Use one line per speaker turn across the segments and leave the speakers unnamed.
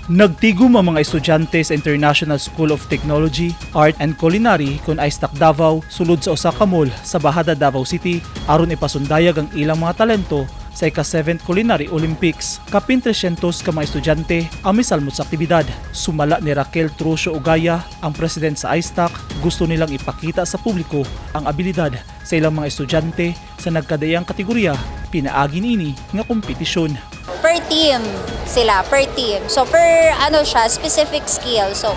Nagtigum ang mga estudyante sa International School of Technology, Art and Culinary kun Istak Davao sulod sa usa ka mall sa Bahada, Davao City aron ipasundayag ang ilang mga talento sa ika-7th Culinary Olympics. Kapin 300 ka mga estudyante ang misalmot sa aktibidad. Sumala ni Raquel Trusio Ugaya, ang president sa ISTAC, gusto nilang ipakita sa publiko ang abilidad sa ilang mga estudyante sa nagkadayang kategorya pinaagi niini nga kompetisyon.
Per team sila, per team. So per specific skill. So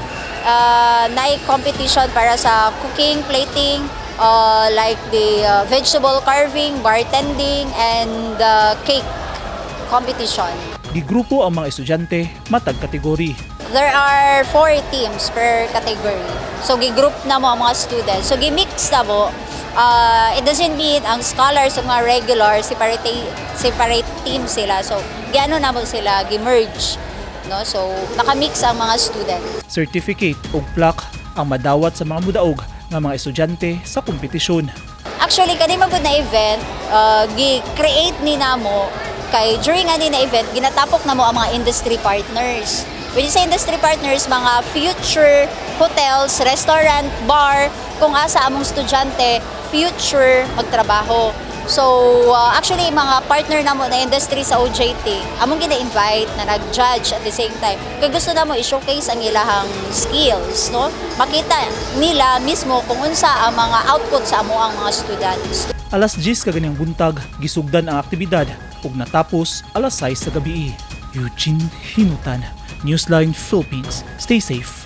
competition para sa cooking, plating, like the vegetable carving, bartending, and cake competition.
Gigrupo ang mga estudyante matag kategori.
There are 4 teams per category. So gigroup na mo ang mga students. So gimix na mo. It doesn't mean ang scholars o mga regular separate team sila. So giano na mo sila gi-merge, no? So naka-mix ang mga students.
Certificate o plaque ang madawat sa mga mudaog nga mga estudyante sa kompetisyon.
Actually kani magud na event gi-create ni namo kay during ani na event ginatapok na mo ang mga industry partners. When you say industry partners, mga future hotels, restaurant, bar, kung asa among estudyante future magtrabaho. So actually mga partner namo na industry sa OJT among gina-invite na nag-judge at the same time kay gusto namo i-showcase ang ilahang skills, no? Makita nila mismo kung unsa ang mga output sa amo ang mga students.
Alas 10 kaganyang buntag gisugdan ang aktibidad ug natapos alas 6 sa gabi. Eugene Hinutan, Newsline Philippines. Stay safe.